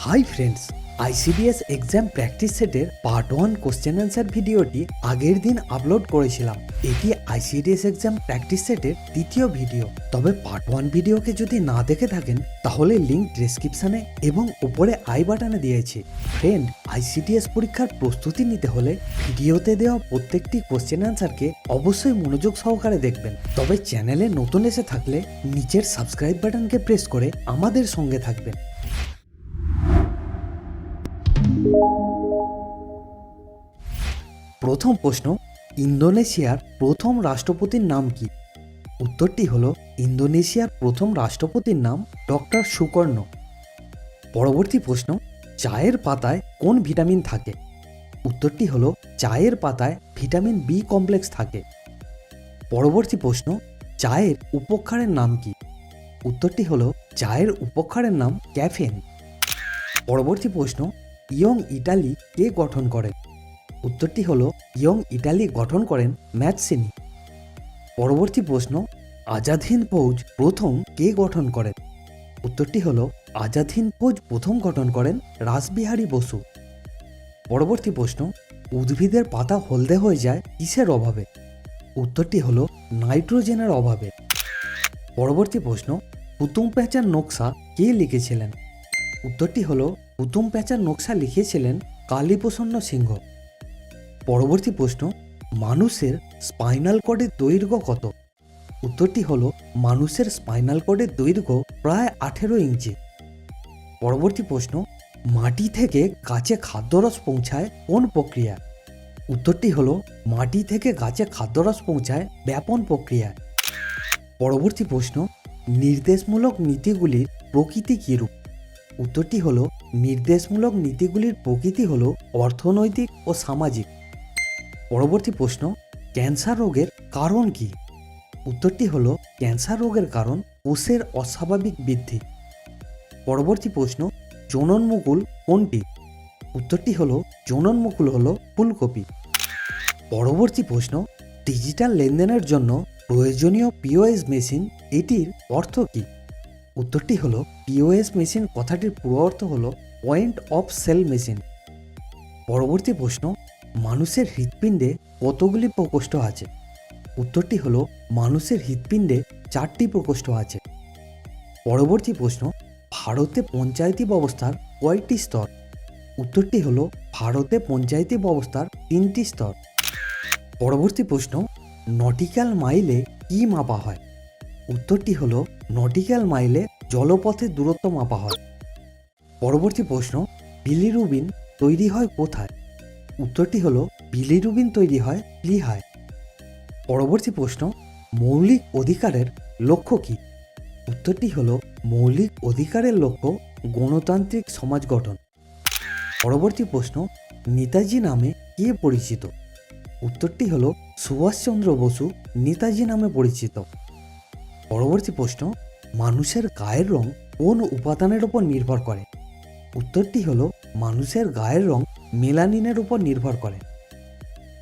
Hi friends, ICDS exam practice সেটের part 1 question answer ভিডিওটি আগের দিন আপলোড করেছিলাম। এটি আইসিডিএস এক্সাম প্র্যাকটিস সেটের দ্বিতীয় ভিডিও। তবে পার্ট 1 ভিডিওকে যদি না দেখে থাকেন তাহলে লিঙ্ক ডেসক্রিপশনে এবং উপরে আই বাটনে দিয়েছি। ফ্রেন্ড, আইসিডিএস পরীক্ষার প্রস্তুতি নিতে হলে ভিডিওতে দেওয়া প্রত্যেকটি কোশ্চেন অ্যান্সারকে অবশ্যই মনোযোগ সহকারে দেখবেন। তবে চ্যানেলে নতুন এসে থাকলে নিচের সাবস্ক্রাইব বাটনকে প্রেস করে আমাদের সঙ্গে থাকবেন। প্রথম প্রশ্ন, ইন্দোনেশিয়ার প্রথম রাষ্ট্রপতির নাম কি? উত্তরটি হলো ইন্দোনেশিয়ার প্রথম রাষ্ট্রপতির নাম ডক্টর সুকর্ণ। পরবর্তী প্রশ্ন, চায়ের পাতায় কোন ভিটামিন থাকে? উত্তরটি হলো চায়ের পাতায় ভিটামিন বি কমপ্লেক্স থাকে। পরবর্তী প্রশ্ন, চায়ের উপক্ষারের নাম কি? উত্তরটি হলো চায়ের উপক্ষারের নাম ক্যাফেন। পরবর্তী প্রশ্ন, ইয়ং ইটালি কে গঠন করেন? উত্তরটি হলো ইয়ং ইটালি গঠন করেন ম্যাথসিনি। পরবর্তী প্রশ্ন, আজাদ হিন্দ ফৌজ প্রথম কে গঠন করেন? উত্তরটি হলো আজাদ হিন্দ ফৌজ প্রথম গঠন করেন রাসবিহারী বসু। পরবর্তী প্রশ্ন, উদ্ভিদের পাতা হলদে হয়ে যায় কিসের অভাবে? উত্তরটি হলো নাইট্রোজেনের অভাবে। পরবর্তী প্রশ্ন, কুতুম প্যাঁচার নকশা কে লিখেছিলেন? উত্তরটি হলো কুতুম প্যাঁচার নকশা লিখেছিলেন কালীপ্রসন্ন সিংহ। পরবর্তী প্রশ্ন, মানুষের স্পাইনাল কর্ডের দৈর্ঘ্য কত? উত্তরটি হলো মানুষের স্পাইনাল কর্ডের দৈর্ঘ্য প্রায় 18 ইঞ্চি। পরবর্তী প্রশ্ন, মাটি থেকে গাছে খাদ্যরস পৌঁছায় কোন প্রক্রিয়া? উত্তরটি হলো মাটি থেকে গাছে খাদ্যরস পৌঁছায় ব্যাপন প্রক্রিয়ায়। পরবর্তী প্রশ্ন, নির্দেশমূলক নীতিগুলির প্রকৃতি কীরূপ? উত্তরটি হলো নির্দেশমূলক নীতিগুলির প্রকৃতি হলো অর্থনৈতিক ও সামাজিক। পরবর্তী প্রশ্ন, ক্যান্সার রোগের কারণ কি? উত্তরটি হলো ক্যান্সার রোগের কারণ কোষের অস্বাভাবিক বৃদ্ধি। পরবর্তী প্রশ্ন, জননমুকুল কোনটি? উত্তরটি হলো জননমুকুল হলো ফুলকপি। পরবর্তী প্রশ্ন, ডিজিটাল লেনদেনের জন্য প্রয়োজনীয় পিওএস মেশিন এটির অর্থ কী? উত্তরটি হলো পিওএস মেশিন কথাটির পুরো অর্থ হলো পয়েন্ট অফ সেল মেশিন। পরবর্তী প্রশ্ন, মানুষের হৃৎপিণ্ডে কতগুলি প্রকোষ্ঠ আছে? উত্তরটি হলো মানুষের হৃৎপিণ্ডে 4টি প্রকোষ্ঠ আছে। পরবর্তী প্রশ্ন, ভারতে পঞ্চায়েতি ব্যবস্থার কয়টি স্তর? উত্তরটি হলো ভারতে পঞ্চায়েতি ব্যবস্থার 3টি স্তর। পরবর্তী প্রশ্ন, নটিক্যাল মাইলে কি মাপা হয়? উত্তরটি হলো নটিক্যাল মাইলে জলপথের দূরত্ব মাপা হয়। পরবর্তী প্রশ্ন, বিলিরুবিন তৈরি হয় কোথায়? উত্তরটি হলো বিলিরুবিন তৈরি হয় প্লীহায়। পরবর্তী প্রশ্ন, মৌলিক অধিকারের লক্ষ্য কী? উত্তরটি হলো মৌলিক অধিকারের লক্ষ্য গণতান্ত্রিক সমাজ গঠন। পরবর্তী প্রশ্ন, নেতাজি নামে কে পরিচিত? উত্তরটি হলো সুভাষচন্দ্র বসু নেতাজি নামে পরিচিত। পরবর্তী প্রশ্ন, মানুষের গায়ের রং কোন উপাদানের উপর নির্ভর করে? উত্তরটি হলো মানুষের গায়ের রং মেলানিনের উপর নির্ভর করে।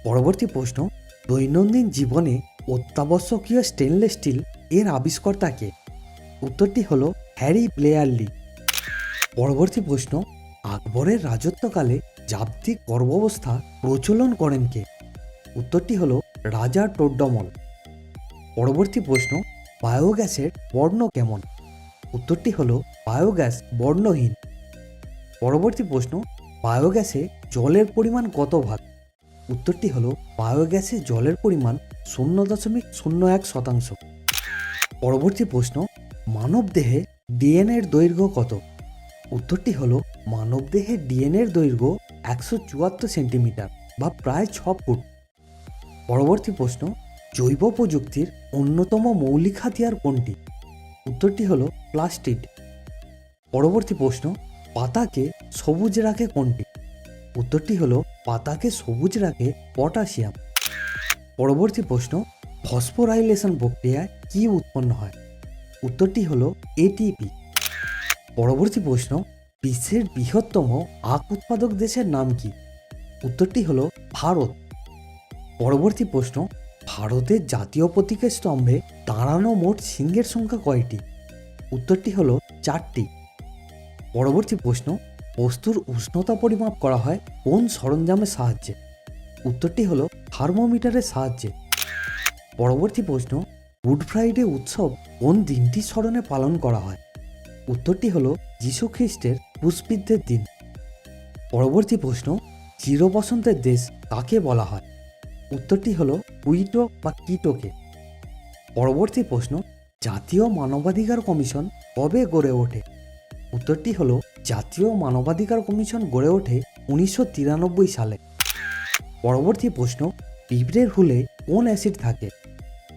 পরবর্তী প্রশ্ন, দৈনন্দিন জীবনে অত্যাবশ্যকীয় স্টেনলেস স্টিল এর আবিষ্কর্তা কে? উত্তরটি হলো হ্যারি ব্লেয়ারলি। পরবর্তী প্রশ্ন, আকবরের রাজত্বকালে জাব্তিক গর্ভাবস্থা প্রচলন করেন কে? উত্তরটি হলো রাজা টোড্ডমল। পরবর্তী প্রশ্ন, বায়োগ্যাসের বর্ণ কেমন? উত্তরটি হলো বায়োগ্যাস বর্ণহীন। পরবর্তী প্রশ্ন, বায়োগ্যাসে জলের পরিমাণ কত ভাগ? উত্তরটি হলো বায়োগ্যাসে জলের পরিমাণ 0.01%। পরবর্তী প্রশ্ন, মানবদেহে ডিএনএর দৈর্ঘ্য কত? উত্তরটি হলো মানবদেহে ডিএনএর দৈর্ঘ্য 174 সেন্টিমিটার বা প্রায় 6 ফুট। পরবর্তী প্রশ্ন, জৈব প্রযুক্তির অন্যতম মৌলিক হাতিয়ার কোনটি? উত্তরটি হলো প্লাস্টিড। পরবর্তী প্রশ্ন, পাতাকে সবুজ রাখে কোনটি? উত্তরটি হলো পাতাকে সবুজ রাখে পটাশিয়াম। পরবর্তী প্রশ্ন, ফসফোরাইলেশন প্রক্রিয়ায় কি উৎপন্ন হয়? উত্তরটি হলো এটিপি। পরবর্তী প্রশ্ন, বিশ্বের বৃহত্তম আখ উৎপাদক দেশের নাম কি? উত্তরটি হলো ভারত। পরবর্তী প্রশ্ন, ভারতের জাতীয় প্রতীকের স্তম্ভে দাঁড়ানো মোট সিংহের সংখ্যা কয়টি? উত্তরটি হলো 4টি। পরবর্তী প্রশ্ন, বস্তুর উষ্ণতা পরিমাপ করা হয় কোন সরঞ্জামের সাহায্যে? উত্তরটি হলো থার্মোমিটারের সাহায্যে। পরবর্তী প্রশ্ন, গুড ফ্রাইডে উৎসব কোন দিনটির স্মরণে পালন করা হয়? উত্তরটি হলো যীশু খ্রিস্টের ক্রুশবিদ্ধের দিন। পরবর্তী প্রশ্ন, চিরবসন্তের দেশ কাকে বলা হয়? উত্তরটি হলো কুইটো বা কিটোকে। পরবর্তী প্রশ্ন, জাতীয় মানবাধিকার কমিশন কবে গড়ে ওঠে? উত্তরটি হলো জাতীয় মানবাধিকার কমিশন গড়ে ওঠে 1993 সালে। পরবর্তী প্রশ্ন, পিঁপড়ের হুলে কোন অ্যাসিড থাকে?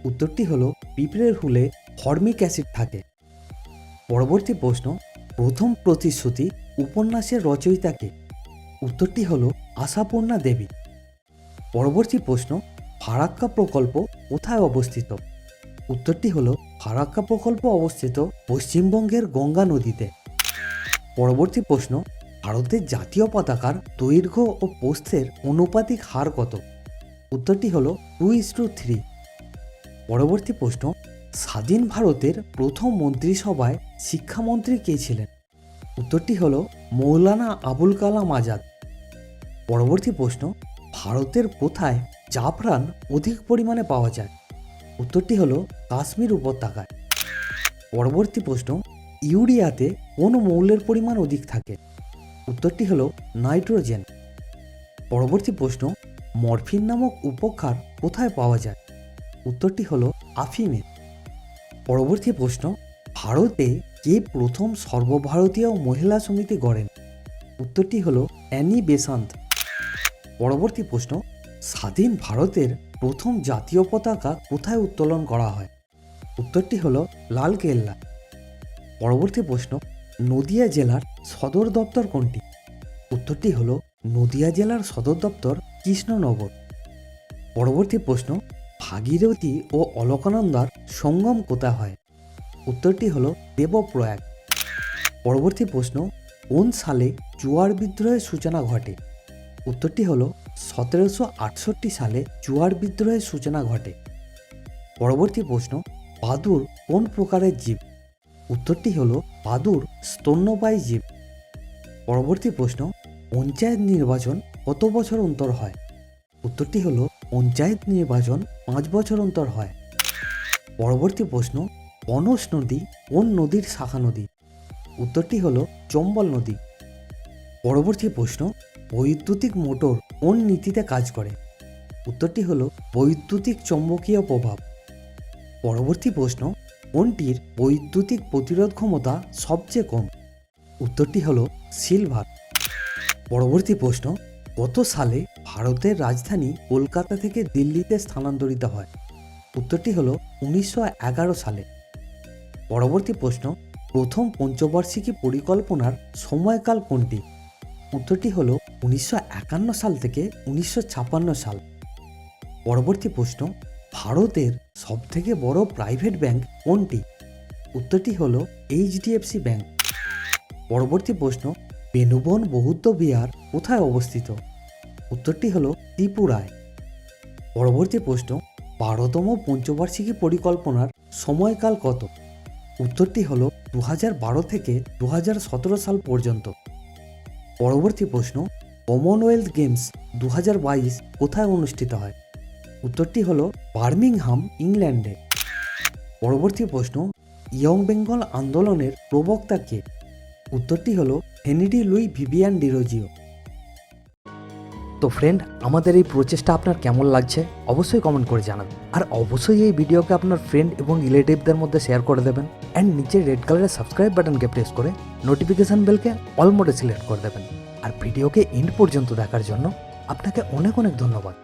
উত্তরটি হলো পিঁপড়ের হুলে ফর্মিক অ্যাসিড থাকে। পরবর্তী প্রশ্ন, প্রথম প্রতিশ্রুতি উপন্যাসের রচয়িতাকে? উত্তরটি হলো আশাপূর্ণা দেবী। পরবর্তী প্রশ্ন, ফারাক্কা প্রকল্প কোথায় অবস্থিত? উত্তরটি হলো ফারাক্কা প্রকল্প অবস্থিত পশ্চিমবঙ্গের গঙ্গা নদীতে। পরবর্তী প্রশ্ন, ভারতের জাতীয় পতাকার দৈর্ঘ্য ও প্রস্থের আনুপাতিক হার কত? উত্তরটি হলো 2:3। পরবর্তী প্রশ্ন, স্বাধীন ভারতের প্রথম মন্ত্রিসভায় শিক্ষামন্ত্রী কে ছিলেন? উত্তরটি হলো মৌলানা আবুল কালাম আজাদ। পরবর্তী প্রশ্ন, ভারতের কোথায় জাফরান অধিক পরিমাণে পাওয়া যায়? উত্তরটি হলো কাশ্মীর উপত্যকায়। পরবর্তী প্রশ্ন, ইউরিয়াতে কোন মৌলের পরিমাণ অধিক থাকে? উত্তরটি হলো নাইট্রোজেন। পরবর্তী প্রশ্ন, মরফিন নামক উপক্ষার কোথায় পাওয়া যায়? উত্তরটি হলো আফিমে। পরবর্তী প্রশ্ন, ভারতে কে প্রথম সর্বভারতীয় মহিলা সমিতি গড়েন? উত্তরটি হলো অ্যানি বেসান্ত। পরবর্তী প্রশ্ন, স্বাধীন ভারতের প্রথম জাতীয় পতাকা কোথায় উত্তোলন করা হয়? উত্তরটি হলো লালকেল্লা। পরবর্তী প্রশ্ন, নদিয়া জেলার সদর দপ্তর কোনটি? উত্তরটি হলো নদিয়া জেলার সদর দপ্তর কৃষ্ণনগর। পরবর্তী প্রশ্ন, ভাগীরথী ও অলকানন্দার সঙ্গম কোথায় হয়? উত্তরটি হলো দেবপ্রয়াগ। পরবর্তী প্রশ্ন, কোন সালে চুয়ার বিদ্রোহের সূচনা ঘটে? উত্তরটি হলো 1768 সালে চুয়ার বিদ্রোহের সূচনা ঘটে। পরবর্তী প্রশ্ন, বাদুড় কোন প্রকারের জীব? উত্তরটি হলো বাদুড় স্তন্যপায়ী জীব। পরবর্তী প্রশ্ন, পঞ্চায়েত নির্বাচন কত বছর অন্তর হয়? উত্তরটি হলো পঞ্চায়েত নির্বাচন 5 বছর অন্তর হয়। পরবর্তী প্রশ্ন, পনস নদী কোন নদীর শাখা নদী? উত্তরটি হলো চম্বল নদী। পরবর্তী প্রশ্ন, বৈদ্যুতিক মোটর কোন নীতিতে কাজ করে? উত্তরটি হলো বৈদ্যুতিক চৌম্বকীয় প্রভাব। পরবর্তী প্রশ্ন, কোনটির বৈদ্যুতিক প্রতিরোধ ক্ষমতা সবচেয়ে কম? উত্তরটি হলো সিলভার। পরবর্তী প্রশ্ন, কত সালে ভারতের রাজধানী কলকাতা থেকে দিল্লিতে স্থানান্তরিত হয়? উত্তরটি হলো 1911 সালে। পরবর্তী প্রশ্ন, প্রথম পঞ্চবার্ষিকী পরিকল্পনার সময়কাল কোনটি? উত্তরটি হলো 1951 সাল থেকে 1956 সাল। পরবর্তী প্রশ্ন, ভারতের সবথেকে বড় প্রাইভেট ব্যাংক কোনটি? উত্তরটি হলো HDFC ব্যাংক। পরবর্তী প্রশ্ন, বেনুবন বৌদ্ধ বিহার কোথায় অবস্থিত? উত্তরটি হলো ত্রিপুরায়। পরবর্তী প্রশ্ন, 12তম পঞ্চবার্ষিকী পরিকল্পনার সময়কাল কত? উত্তরটি হলো 2012 থেকে 2017 সাল পর্যন্ত। পরবর্তী প্রশ্ন, কমনওয়েলথ গেমস 2022 কোথায় অনুষ্ঠিত হয়? উত্তরটি হলো বার্মিংহাম, ইংল্যান্ডে। পরবর্তী প্রশ্ন, ইয়ং বেঙ্গল আন্দোলনের প্রবক্তা কে? উত্তরটি হলো হেনরি লুই ভিভিয়ান ডিরোজিও। তো ফ্রেন্ড, আমাদের এই প্রচেষ্টা আপনার কেমন লাগছে অবশ্যই কমেন্ট করে জানাবেন। আর অবশ্যই এই ভিডিওকে আপনার ফ্রেন্ড এবং রিলেটিভদের মধ্যে শেয়ার করে দেবেন। অ্যান্ড নিচে রেড কালারের সাবস্ক্রাইব বাটনকে প্রেস করে নোটিফিকেশন বেলকে অল মোডে সিলেক্ট করে দেবেন। আর ভিডিওকে এন্ড পর্যন্ত দেখার জন্য আপনাকে অনেক অনেক ধন্যবাদ।